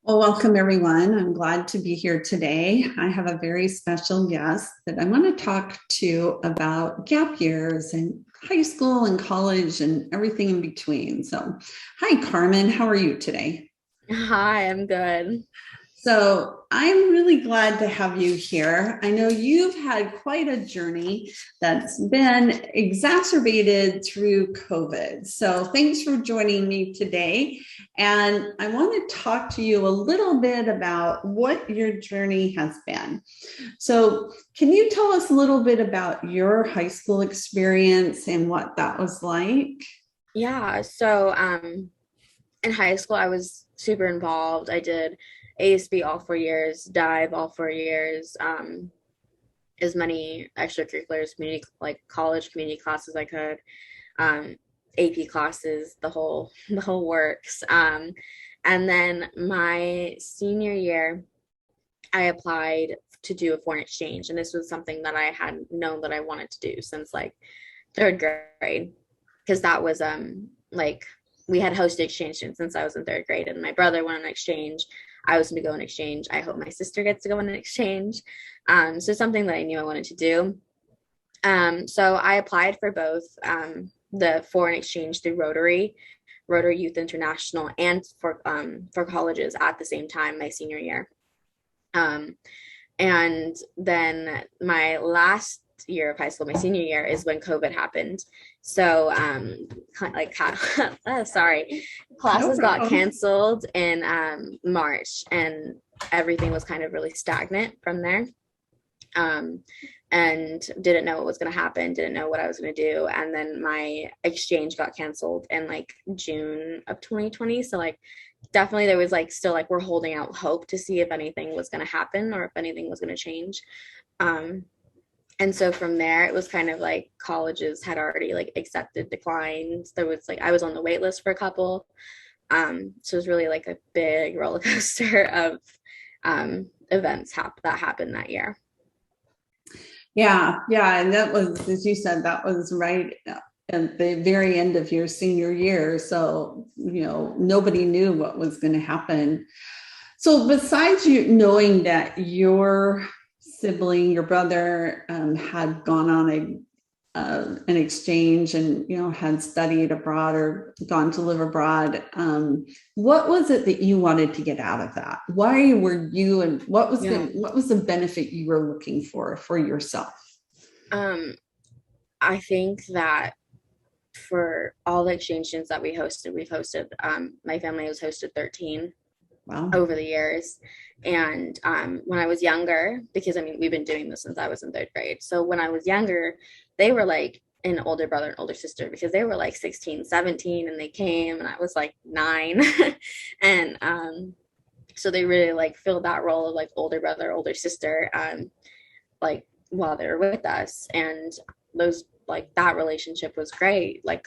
Well, welcome everyone. I'm glad to be here today. I have a very special guest that I want to talk to about gap years and high school and college and everything in between. So, hi, Carmen. How are you today? Hi, I'm good. So I'm really glad to have you here. I know you've had quite a journey that's been exacerbated through COVID. So thanks for joining me today. And I want to talk to you a little bit about what your journey has been. So, can you tell us a little bit about your high school experience and what that was like? Yeah, so in high school I was super involved. I did ASB all 4 years, dive all 4 years, as many extracurriculars, community like college community classes I could, um, AP classes, the whole works. And then my senior year, I applied to do a foreign exchange, and this was something that I had known that I wanted to do since like third grade, because that was like we had hosted exchange students since I was in third grade, and my brother went on exchange. I was going to go on exchange. I hope my sister gets to go on an exchange. So something that I knew I wanted to do. So I applied for both, the foreign exchange through Rotary Youth International, and for colleges at the same time my senior year. Um, and then my last year of high school, my senior year, is when COVID happened. So, like, sorry, No classes got problem. canceled in March, and everything was kind of really stagnant from there. Um, and didn't know what was going to happen, didn't know what I was going to do. And then my exchange got canceled in like June of 2020. So, like, definitely there was like still like we're holding out hope to see if anything was going to happen or if anything was going to change. Um, and so from there, it was kind of like colleges had already like accepted declines. There was like I was on the wait list for a couple. So it was really like a big roller coaster of events that happened that year. Yeah, and that was, as you said, that was right at the very end of your senior year. So, nobody knew what was going to happen. So, besides you knowing that your sibling, your brother, had gone on an exchange and had studied abroad or gone to live abroad, what was it that you wanted to get out of that? Why were you, and Yeah. what was the benefit you were looking for yourself? Um, I think that for all the exchange students that we've hosted, my family has hosted 13 Wow. over the years. And when I was younger, because I mean, we've been doing this since I was in third grade. So when I was younger, they were like an older brother and older sister, because they were like 16, 17, and they came, and I was like 9. And so they really like filled that role of like older brother, older sister, like while they were with us. And those like that relationship was great. Like,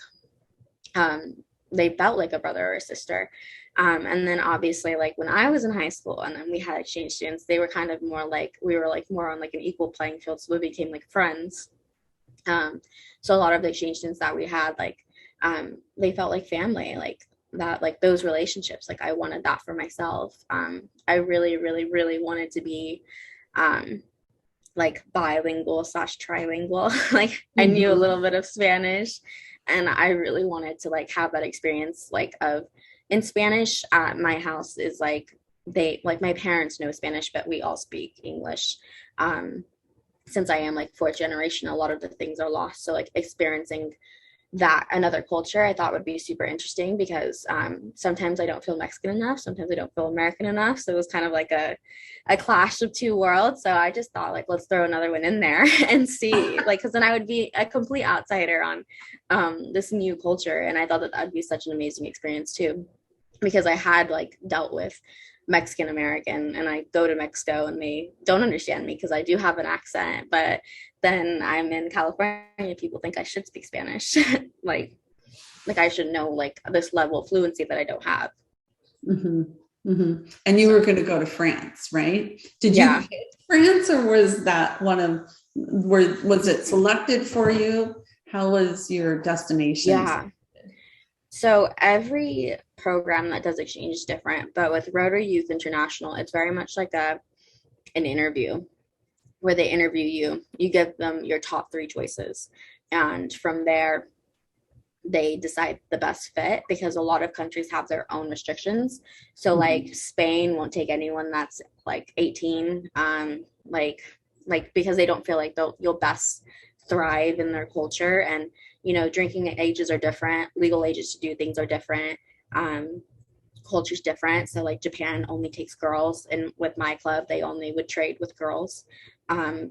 um, they felt like a brother or a sister. And then obviously, like when I was in high school and then we had exchange students, they were kind of more like we were like more on like an equal playing field. So we became like friends. So a lot of the exchange students that we had, like, they felt like family, like that, like those relationships. Like I wanted that for myself. I really, really, really wanted to be um, like bilingual slash trilingual. Like I knew a Mm-hmm. little bit of Spanish, and I really wanted to like have that experience like of in Spanish. My house is like they like my parents know Spanish, but we all speak English. Um, since I am like fourth generation, a lot of the things are lost. So like experiencing that another culture I thought would be super interesting, because sometimes I don't feel Mexican enough, sometimes I don't feel American enough. So it was kind of like a clash of two worlds. So I just thought like let's throw another one in there and see, like, because then I would be a complete outsider on this new culture. And I thought that that'd be such an amazing experience too, because I had like dealt with Mexican American, and I go to Mexico and they don't understand me because I do have an accent. But then I'm in California, people think I should speak Spanish. like like I should know like this level of fluency that I don't have. Mm-hmm. Mm-hmm. And you were So going to go to France, right? Did you yeah. pick France, or was that was it selected for you? How was your destination? Yeah. So every program that does exchange is different. But with Rotary Youth International, it's very much like an interview where they interview you. You give them your top three choices. And from there, they decide the best fit because a lot of countries have their own restrictions. So like Spain won't take anyone that's like 18, like because they don't feel like you'll best thrive in their culture. And drinking ages are different, legal ages to do things are different, culture's different. So like Japan only takes girls, and with my club they only would trade with girls,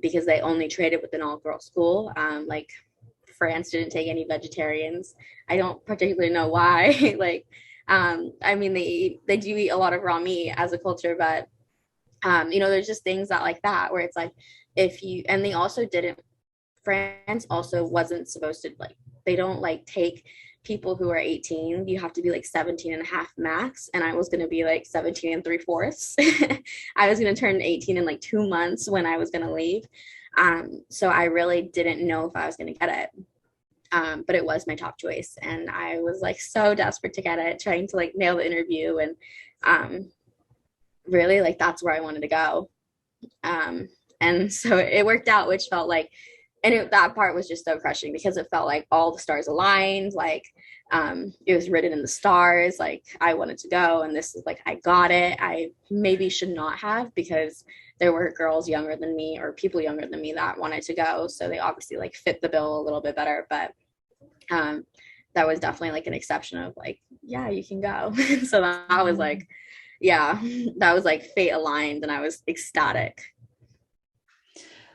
because they only traded with an all-girl school. Like France didn't take any vegetarians. I don't particularly know why. Like, I mean, they do eat a lot of raw meat as a culture, but there's just things that like that where it's like if you and they also didn't. France also wasn't supposed to like they don't like take people who are 18. You have to be like 17 and a half max, and I was going to be like 17 and 3/4. I was going to turn 18 in like 2 months when I was going to leave. So I really didn't know if I was going to get it. But it was my top choice, and I was like so desperate to get it, trying to like nail the interview, and really like that's where I wanted to go. And so it worked out, which felt like, and that part was just so crushing because it felt like all the stars aligned. Like it was written in the stars. Like I wanted to go, and this is like I got it. I maybe should not have, because there were girls younger than me or people younger than me that wanted to go, so they obviously like fit the bill a little bit better. But that was definitely like an exception of like, yeah, you can go. So that was like, yeah, that was like fate aligned, and I was ecstatic.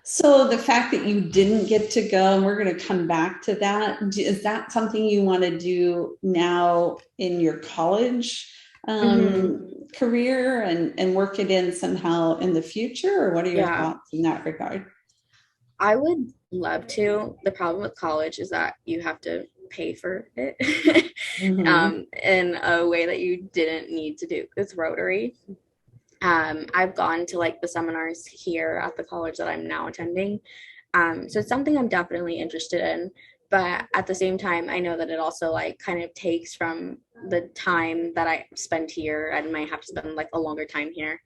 So the fact that you didn't get to go, and we're going to come back to that, is that something you want to do now in your college career and work it in somehow in the future? Or what are your thoughts in that regard? I would love to. The problem with college is that you have to pay for it in a way that you didn't need to do. It's Rotary. I've gone to like the seminars here at the college that I'm now attending. So it's something I'm definitely interested in. But at the same time, I know that it also like kind of takes from the time that I spend here, and might have to spend like a longer time here.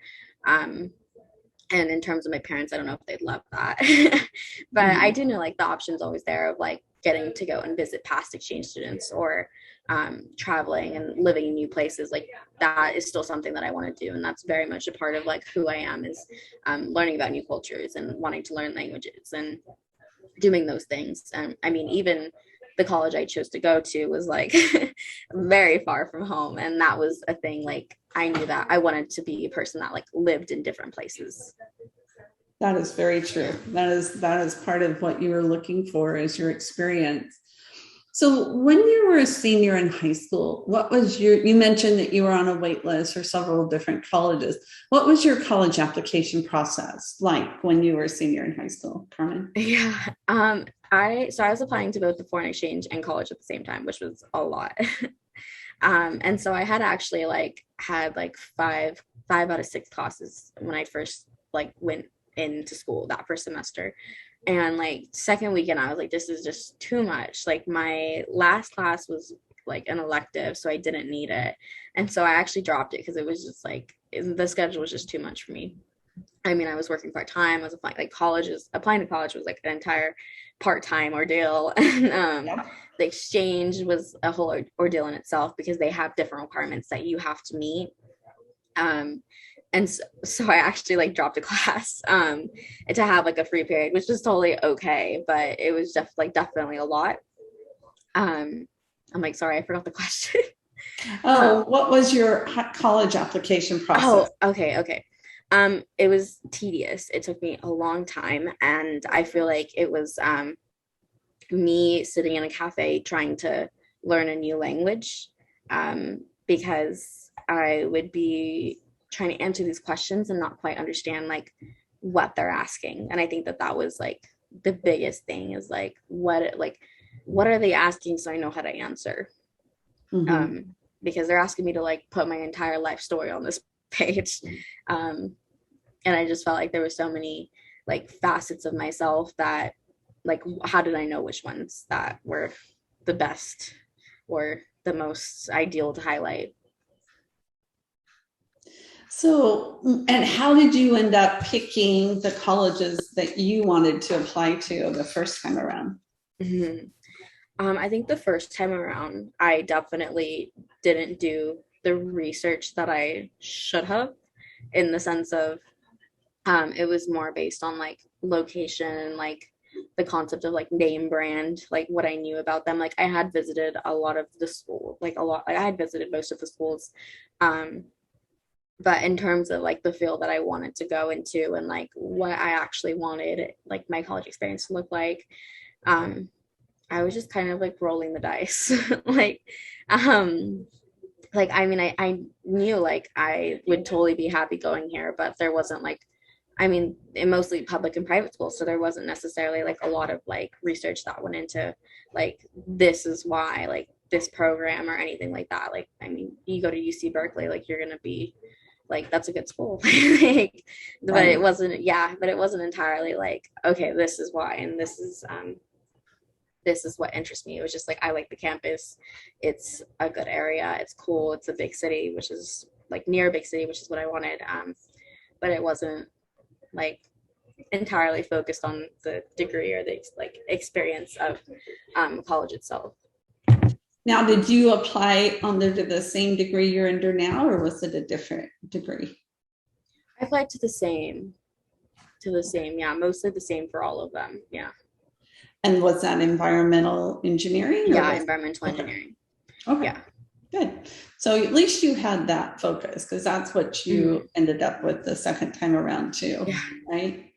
And in terms of my parents, I don't know if they'd love that. But I do know like the option's always there of like getting to go and visit past exchange students, or traveling and living in new places. Like that is still something that I want to do, and that's very much a part of like who I am, is learning about new cultures and wanting to learn languages and doing those things. And I mean, even the college I chose to go to was like very far from home, and that was a thing. Like I knew that I wanted to be a person that like lived in different places. That is very true. That is part of what you were looking for, is your experience. So when you were a senior in high school, what was you mentioned that you were on a wait list for several different colleges. What was your college application process like when you were a senior in high school, Carmen? Yeah. I was applying to both the foreign exchange and college at the same time, which was a lot. And so I had actually like had like five out of six classes when I first like went into school that first semester. And like second weekend, I was like, this is just too much. Like my last class was like an elective, so I didn't need it. And so I actually dropped it because it was just like, the schedule was just too much for me. I mean, I was working part-time. I was applying applying to college was like an entire part-time ordeal. And the exchange was a whole ordeal in itself because they have different requirements that you have to meet. And so I actually like dropped a class to have like a free period, which was totally okay, but it was just like definitely a lot. I'm like, sorry, I forgot the question. What was your college application process? Oh, okay. It was tedious. It took me a long time, and I feel like it was me sitting in a cafe trying to learn a new language, because I would be trying to answer these questions and not quite understand like what they're asking. And I think that was like the biggest thing, is like what are they asking, so I know how to answer. Because they're asking me to like put my entire life story on this page. And I just felt like there were so many like facets of myself that like, how did I know which ones that were the best or the most ideal to highlight? So, and how did you end up picking the colleges that you wanted to apply to the first time around? Mhm. I think the first time around, I definitely didn't do the research that I should have, in the sense of it was more based on like location, like the concept of like name brand, like what I knew about them. Like I had visited a lot of the school, like a lot, like I had visited most of the schools. Um, but in terms of like the field that I wanted to go into and like what I actually wanted, like my college experience to look um, I was just kind of like rolling the dice. like, um, like I mean, I knew like I would totally be happy going here, but there wasn't like, I mean, in mostly public and private schools, so there wasn't necessarily like a lot of like research that went into like this is why like this program or anything like that. Like, I mean, you go to UC Berkeley, like you're gonna be like that's a good school. like, but it Right. wasn't. Yeah, but it wasn't entirely like okay, this is why, and this is what interests me. It was just like I like the campus. It's a good area. It's cool. It's a big city, which is like near a big city, which is what I wanted. But it wasn't like entirely focused on the degree or the like experience of college itself. Now, did you apply under the same degree you're under now, or was it a different degree? I applied to the same, yeah, mostly the same for all of them. Yeah, And was that environmental engineering or yeah, was environmental okay? engineering. Okay, Yeah, good. So at least you had that focus because that's what mm-hmm. you ended up with the second time around too, Yeah, right?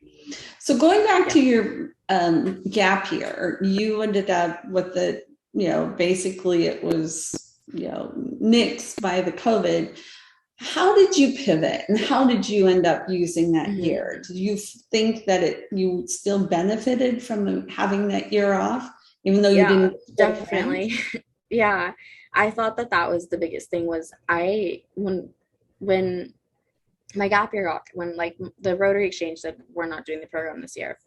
So going back yeah, to your gap year, you ended up with the, basically it was, nixed by the COVID. How did you pivot and how did you end up using that mm-hmm. year? Did you think that you still benefited from having that year off, even though you Yeah, didn't stick around? definitely. yeah, I thought that that was the biggest thing was I when my gap year got when like the Rotary Exchange said we're not doing the program this year.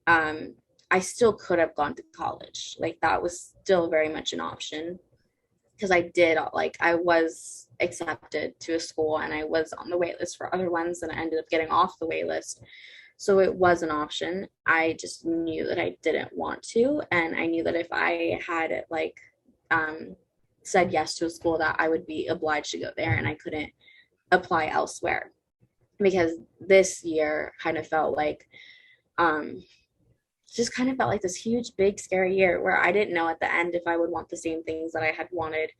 um, I still could have gone to college. Like that was still very much an option because I did like I was accepted to a school and I was on the wait list for other ones and I ended up getting off the wait list. So it was an option. I just knew that I didn't want to, and I knew that if I had like um, said yes to a school that I would be obliged to go there and I couldn't apply elsewhere because this year kind of felt like um, just kind of felt like this huge, big, scary year where I didn't know at the end if I would want the same things that I had wanted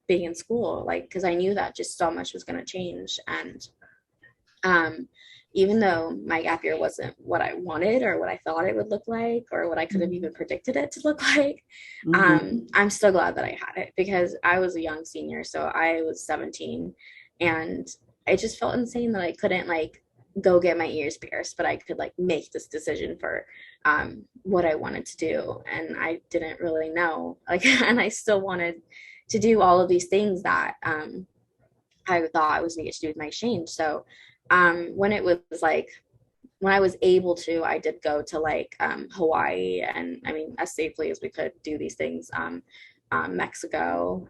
being in school. Like, because I knew that just so much was going to change. And um, even though my gap year wasn't what I wanted or what I thought it would look like or what I could have even predicted it to look like, Mm-hmm. I'm still glad that I had it because I was a young senior. So I was 17 and it just felt insane that I couldn't like go get my ears pierced, but I could like make this decision for what I wanted to do. And I didn't really know. Like, and I still wanted to do all of these things that I thought I was going to get to do with my exchange. So when it was like, when I was able to, I did go to like Hawaii and I mean, as safely as we could do these things, Mexico.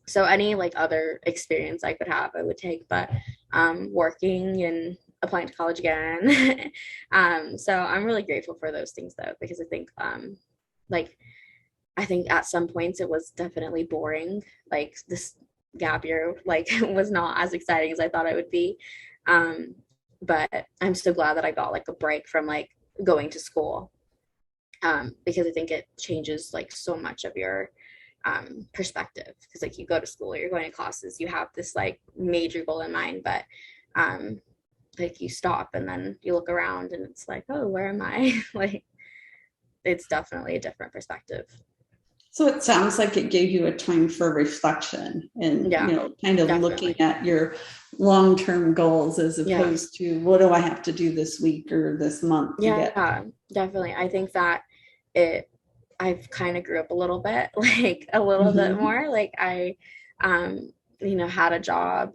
So any like other experience I could have, I would take, but working and applying to college again. So I'm really grateful for those things though, because I think like I think at some points it was definitely boring. Like this gap year, like was not as exciting as I thought it would be. Um, but I'm so glad that I got like a break from like going to school because I think it changes like so much of your perspective. Because like you go to school, you're going to classes, you have this like major goal in mind, but um, like you stop and then you look around and it's like, oh, where am I? like it's definitely a different perspective. So it sounds like it gave you a time for reflection and, Yeah, kind of looking definitely. at your long-term goals as Yeah. opposed to what do I have to do this week or this month to get. Yeah, definitely. I think that it I've kind of grew up a little bit, like a little bit Mhm. more. Like I had a job,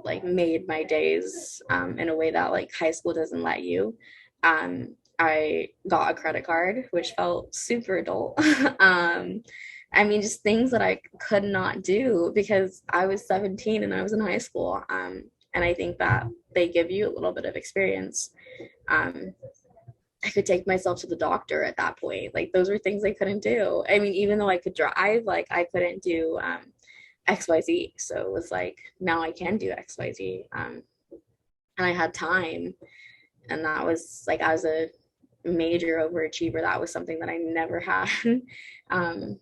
like made my days in a way that like high school doesn't let you. I got a credit card, which felt super adult. um I mean, just things that I could not do because I was 17 and I was in high school. And I think that they give you a little bit of experience. Um, I could take myself to the doctor at that point. Like those were things I couldn't do. I mean, even though I could drive, like I couldn't do XYZ. So it was like now I can do XYZ. And I had time, and that was like I was a major overachiever. That was something that I never had.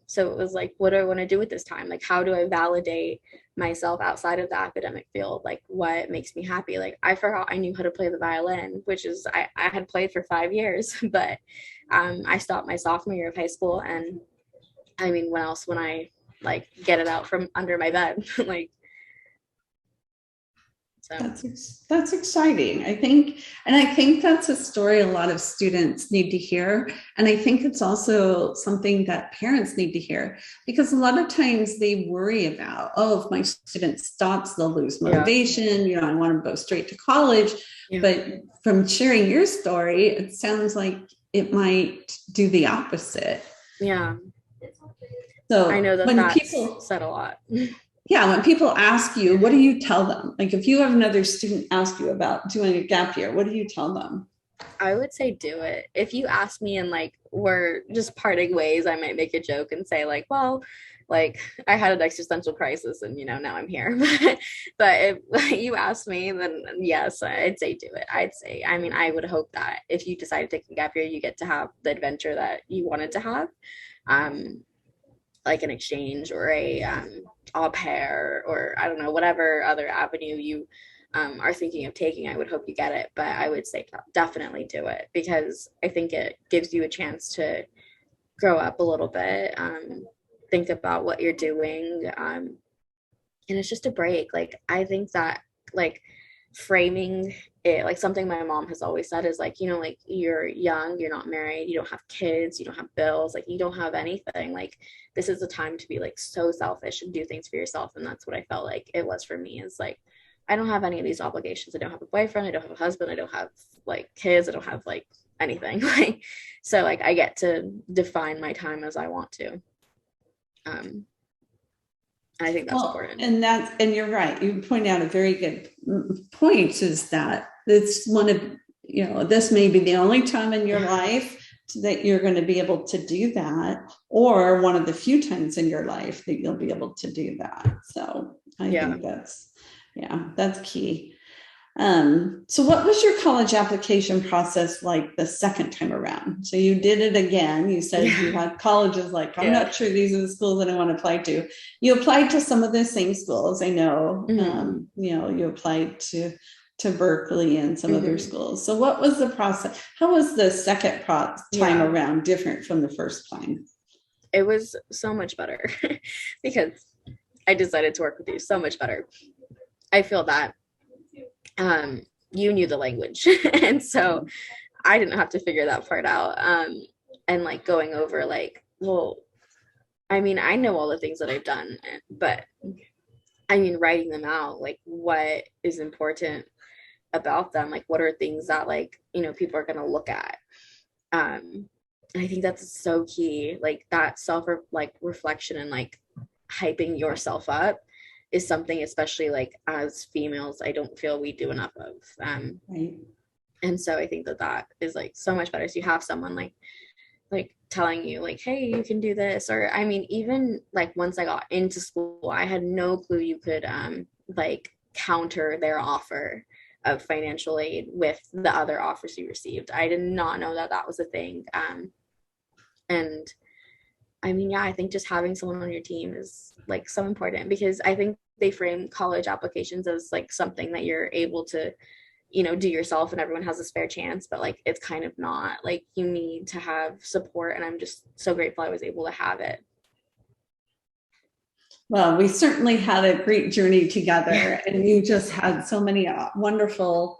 So it was like, what do I want to do with this time? Like, how do I validate myself outside of the academic field? Like, what makes me happy? Like, I forgot I knew how to play the violin, which is, I had played for 5 years, but I stopped my sophomore year of high school. And I mean, when else, when I like get it out from under my bed? Like, so. That's exciting. I think, and I think that's a story a lot of students need to hear. And I think it's also something that parents need to hear, because a lot of times they worry about, oh, if my student stops, they'll lose motivation. I want to go straight to college. But from sharing your story, it sounds like it might do the opposite. Yeah. So I know that when people said a lot. When people ask you, what do you tell them? Like if you have another student ask you about doing a gap year, what do you tell them? I would say do it. If you ask me and like we're just parting ways, I might make a joke and say like, well, like I had an existential crisis and now I'm here. But if you ask me, then yes, I'd say do it. I mean, I would hope that if you decide to take a gap year, you get to have the adventure that you wanted to have. Like an exchange or a au pair, or I don't know, whatever other avenue you are thinking of taking. I would hope you get it, but I would say definitely do it, because I think it gives you a chance to grow up a little bit, think about what you're doing, and it's just a break. Like I think that like framing it, like something my mom has always said is like, like you're young, you're not married, you don't have kids, you don't have bills, like you don't have anything. Like this is the time to be like so selfish and do things for yourself. And that's what I felt like it was for me, is like I don't have any of these obligations. I don't have a boyfriend, I don't have a husband, I don't have like kids, I don't have like anything. Like so like I get to define my time as I want to. I think that's important. And you're right. You point out a very good point, is that it's one of, this may be the only time in your life that you're going to be able to do that, or one of the few times in your life that you'll be able to do that. So I think that's key. So what was your college application process like the second time around? So you did it again. You said you had colleges like, I'm not sure these are the schools that I want to apply to. You applied to some of the same schools. I know, you applied to Berkeley and some other schools. So what was the process? How was the second time around different from the first time? It was so much better because I decided to work with you. So much better. I feel that you knew the language and so I didn't have to figure that part out, and like going over like, well, I mean, I know all the things that I've done, but I mean writing them out, like what is important about them, like what are things that like people are going to look at. I think that's so key, like that self like reflection and like hyping yourself up is something, especially like as females, I don't feel we do enough of. Right. And so I think that is like so much better. So you have someone like telling you like, hey, you can do this. Or I mean, even like once I got into school, I had no clue you could like counter their offer of financial aid with the other offers you received. I did not know that was a thing. And I mean, I think just having someone on your team is like so important, because I think they frame college applications as like something that you're able to, do yourself and everyone has this fair chance, but like, it's kind of not. Like you need to have support, and I'm just so grateful I was able to have it. Well, we certainly had a great journey together, and you just had so many wonderful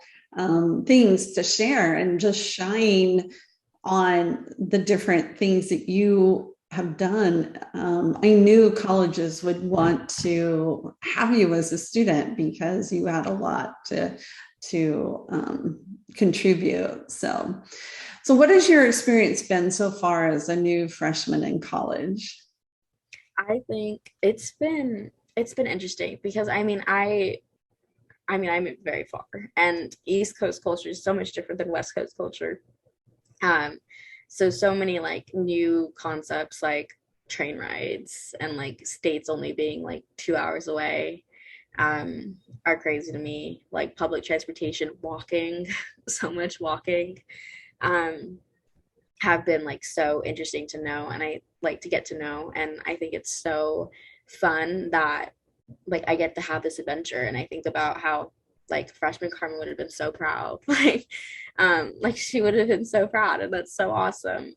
things to share and just shine on the different things that you have done. I knew colleges would want to have you as a student because you had a lot to contribute. So what has your experience been so far as a new freshman in college? I think it's been interesting because I mean I'm very far, and East Coast culture is so much different than West Coast culture. Um, so many like new concepts like train rides and like states only being like 2 hours away um are crazy to me. Like public transportation, walking, so much walking. Um, have been like so interesting to know, and I like to get to know, and I think it's so fun that like I get to have this adventure. And I think about how like freshman Carmen would have been so proud. Like she would have been so proud, and that's so awesome.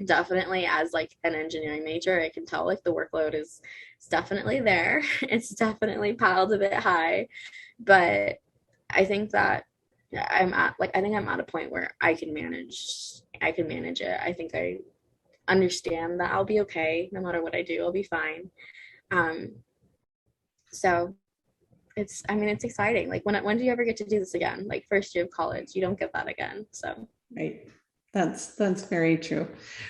Definitely as like an engineering major, I can tell like the workload is definitely there. It's definitely piled a bit high, but I think that I think I'm at a point where I can manage it. I think I understand that I'll be okay no matter what I do. I'll be fine. Um, so it's exciting. Like when do you ever get to do this again? Like first year of college, you don't get that again. So Right. That's very true.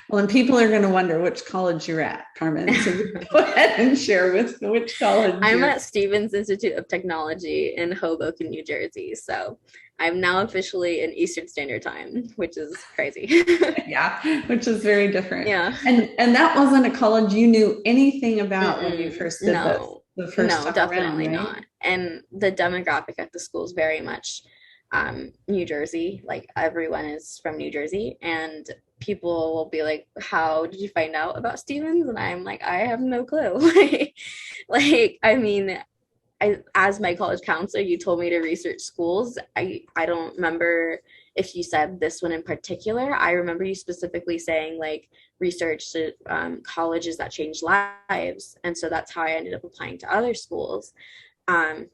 Well, and people are going to wonder which college you're at, Carmen. So go ahead and share with which college I'm you're. at Stevens Institute of Technology in Hoboken, New Jersey. So I'm now officially in Eastern Standard Time, which is crazy. Yeah, which is very different. Yeah. And that wasn't a college you knew anything about when you first did this No, the first no, time around, definitely right? not. And the demographic at the school is very much New Jersey. Like everyone is from New Jersey, and people will be like, "How did you find out about Stevens?" And I'm like, "I have no clue." I mean, as my college counselor, you told me to research schools. I don't remember if you said this one in particular. I remember you specifically saying like research colleges that change lives, and so that's how I ended up applying to other schools. Um,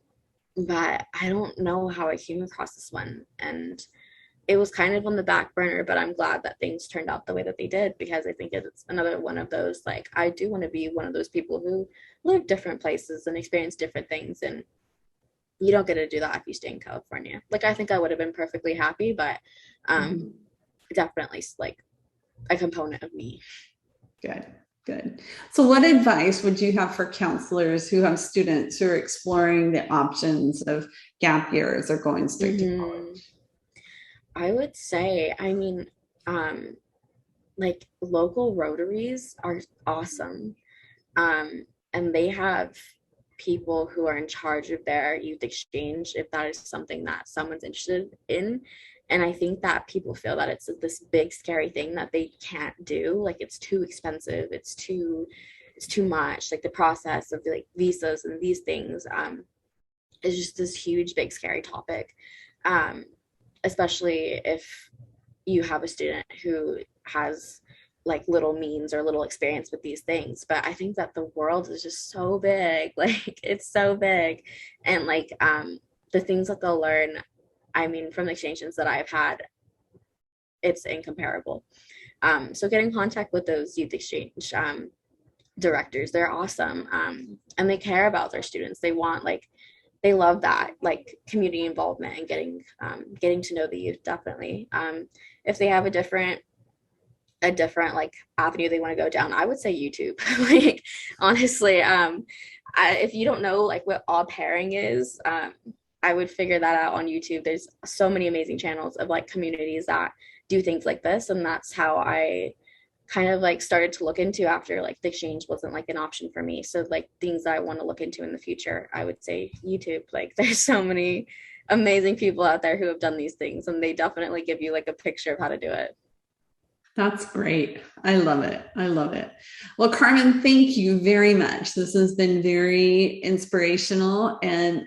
but I don't know how I came across this one, and it was kind of on the back burner, but I'm glad that things turned out the way that they did, because I think it's another one of those, like, I do want to be one of those people who live different places and experience different things. And you don't get to do that if you stay in California. Like, I think I would have been perfectly happy, but Mhm. definitely like a component of me. Good, good. So, what advice would you have for counselors who have students who are exploring the options of gap years or going straight to Hmm. college? I would say, I mean, um, like local rotaries are awesome. And they have people who are in charge of their youth exchange if that is something that someone's interested in. And I think that people feel that it's this big scary thing that they can't do. Like it's too expensive, it's too much. Like the process of like visas and these things is just this huge big scary topic. um, Especially if you have a student who has like little means or little experience with these things. But I think that the world is just so big. Like it's so big. And like the things that they'll learn, I mean, from the exchanges that I've had, it's incomparable. So get in contact with those youth exchange directors. They're awesome. And they care about their students. They love that like community involvement and getting to know the youth. Definitely. If they have a different like avenue they want to go down, I would say YouTube. Like honestly, if you don't know like what au pairing is, I would figure that out on YouTube. There's so many amazing channels of like communities that do things like this, and that's how I kind of like started to look into after like the exchange wasn't like an option for me. So like things that I want to look into in the future, I would say YouTube. Like there's so many amazing people out there who have done these things, and they definitely give you like a picture of how to do it. That's great. I love it. I love it. Well, Carmen, thank you very much. This has been very inspirational, and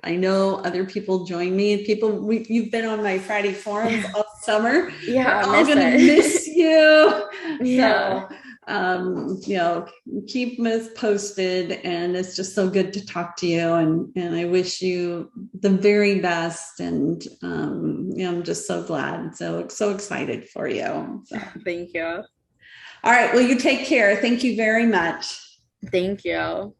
I know other people join me. You've been on my Friday forums all summer. Yeah, We're I all miss going to it. miss you. Yeah. So, you know, keep us posted, and it's just so good to talk to you. And I wish you the very best. And I'm just so glad, so excited for you. So, Thank you. all right. Well, you take care. Thank you very much. Thank you.